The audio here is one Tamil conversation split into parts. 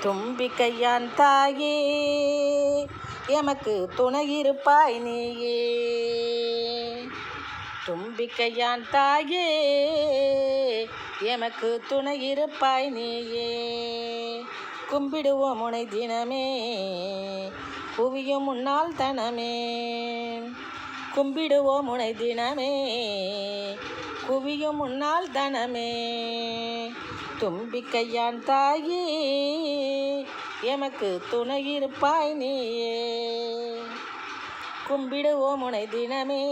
தும்பிக்கையான் தாயே எமக்கு துணையிருப்பாய் நீயே. தும்பிக்கையான் தாயே எமக்கு துணையிருப்பாய் நீயே. கும்பிடுவோம் உனை தினமே குவியும் முன்னால் தனமே. கும்பிடுவோம் உனை தினமே குவியும் முன்னால் தனமே. தும்பிக்கையான் தாயே எமக்கு துணையிருப்பாய் நீயே. கும்பிடுவோம் உனை தினமே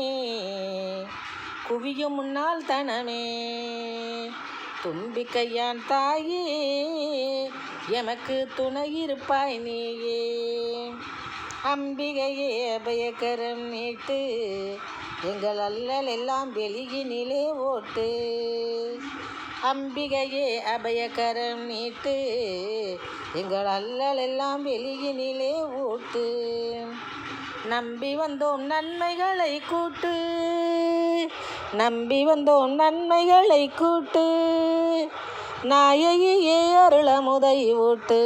குவியும் முன்னால் தனமே. தும்பிக்கையான் தாயே எமக்கு துணையிருப்பாய் நீயே. அம்பிகையே அபயக்கரம் நீட்டு எங்கள் அல்லல் எல்லாம் வெளியினிலே ஓட்டு. அம்பிகையே அபயக்கரம் நீட்டு எங்கள் அல்லல் எல்லாம் வெளியினிலே ஓட்டு. நம்பி வந்தோம் நன்மைகளை கூட்டு. நம்பி வந்தோம் நன்மைகளை கூட்டு. நாயகியே அருளமுதை ஊட்டு.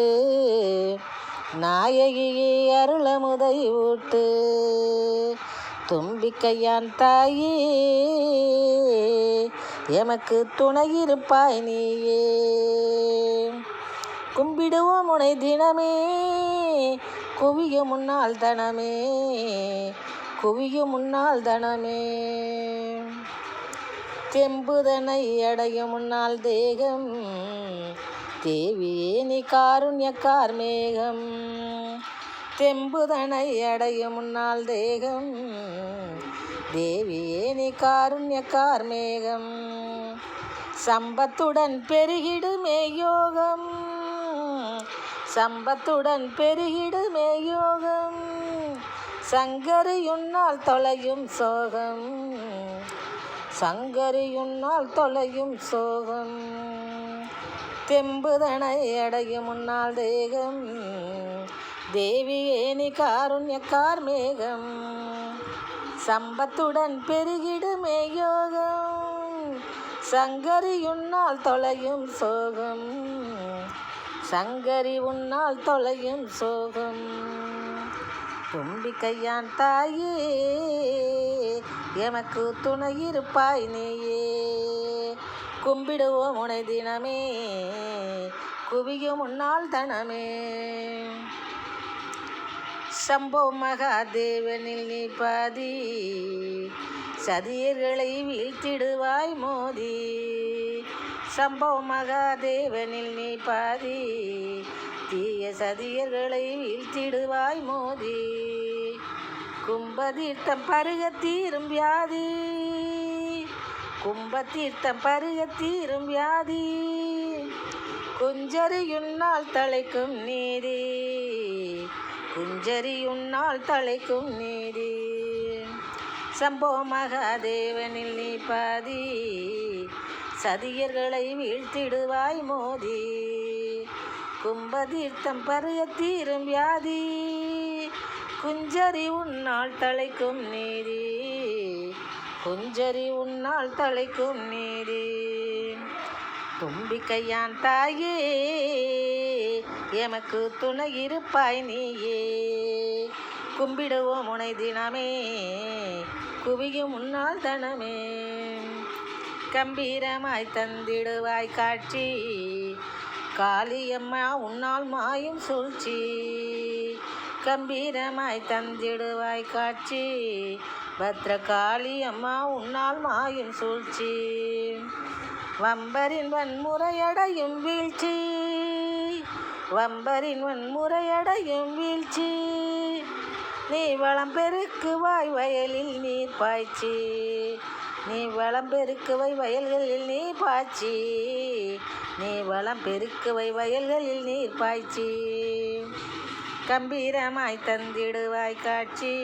நாயகியே அருளமுதை ஊட்டு. தும்பிக்கையான் தாயே எமக்கு துணையிருப்பாய் நீயே. கும்பிடுவோம் உனை தினமே குவியும் முன்னால் தனமே. குவியும் முன்னால் தனமே. தெம்புதனை அடையும் முன்னால் தேகம் தேவியே நீ காருண்ய கார்மேகம். தெம்புதனை அடையும் முன்னால் தேகம் தேவியே நீ காருண்ய கார்மேகம். சம்பத்துடன் பெருகிடுமே யோகம். சம்பத்துடன் பெருகிடுமே யோகம். சங்கரியுன்னால் தொலையும் சோகம். சங்கரியுன்னால் தொலையும் சோகம். தெம்புதனை அடையும் முன்னால் தேகம் தேவியே நீ காருண்ய கார்மேகம். சம்பத்துடன் பெருகிடுமே யோகம். சங்கரியுன்னால் தொலையும் சோகம். சங்கரி உன்னால் தொலையும் சோகம். தும்பிக்கையான் தாயே எமக்கு துணையிருப்பாய் நீயே. கும்பிடுவோம் உனை தினமே குவியும் முன்னால் தனமே. சம்போ மகாதேவனில் நீ பாதி சதியர்களை வீழ்த்திடுவாய் மோதி. சம்போ மகாதேவனில் நீ பாதி தீய சதியர்களை வீழ்த்திடுவாய் மோதி. கும்பதீர்த்தம் பருக தீரும் வியாதி. கும்பதீர்த்தம் பருக தீரும் வியாதி. குஞ்சரியுன்னால் தழைக்கும் நீதி. குஞ்சரியுன்னால் தழைக்கும் நீதி. சம்போ மகாதேவனில் நீ பாதி சதியர்களை வீழ்த்திடுவாய் மோதி. கும்பதீர்த்தம் பருக தீரும் வியாதி. குஞ்சரி உன்னால் தழைக்கும் நீதி. குஞ்சரி உன்னால் தழைக்கும் நீதி. தும்பிக்கையான் தாயே எமக்கு துணையிருப்பாய் நீயே. கும்பிடுவோம் உனை தினமே குவியும் முன்னால் தனமே. கம்பீரமாய் தந்திடுவாய் காட்சி காளியம்மா உன்னால் மாயும் சூழ்ச்சி. கம்பீரமாய் தந்திடுவாய் காட்சி பத்ரகாளி அம்மா உன்னால் மாயும் சூழ்ச்சி. வம்பரின் வன்முறையடையும் வீழ்ச்சி. வம்பரின் வன்முறையடையும் வீழ்ச்சி. நீ வளம் பெருக்குவாய் வயலில் நீர் பாய்ச்சி. நீ வளம் பெருக்குவை வயல்களில் நீர் பாய்ச்சி. நீ வளம் பெருக்குவை வயல்களில் நீர் பாய்ச்சி. கம்பீரமாய் தந்திடுவாய் காட்சி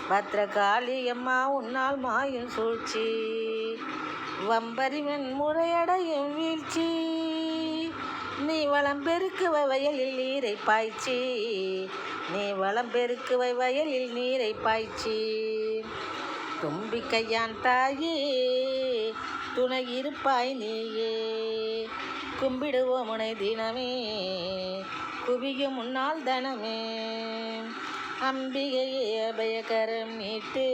பத்ரகாளி அம்மா உன்னால் மாயும் சூழ்ச்சி. வம்பரிவன் முறையடையும் வீழ்ச்சி. நீ வளம் பெருக்குவை வயலில் நீரை பாய்ச்சி. நீ வளம் பெருக்குவை வயலில் நீரை பாய்ச்சி. தும்பிக்கையான் தாயே துணையிருப்பாய் நீயே. கும்பிடுவோம் உனை தினமே குவியும் முன்னால் தனமே. அம்பிகையே அபயகரம் நீட்டு,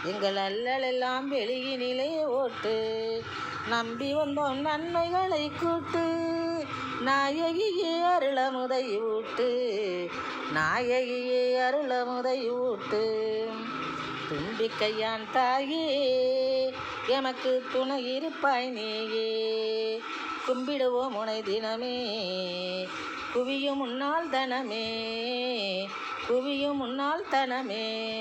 எங்கள் அல்லலெல்லாம் வெளியினிலே ஓட்டு. நம்பி வந்தோம் நன்மைகளை கூட்டு, நாயகியே அருளமுதை ஊட்டு, நாயகியே அருளமுதை ஊட்டு. தும்பிக்கையான் தாயே எமக்கு துணை இருப்பாய் நீயே, கும்பிடுவோம் உனை தினமே. குவியும் முன்னால் தனமே, குவியும் முன்னால் தனமே.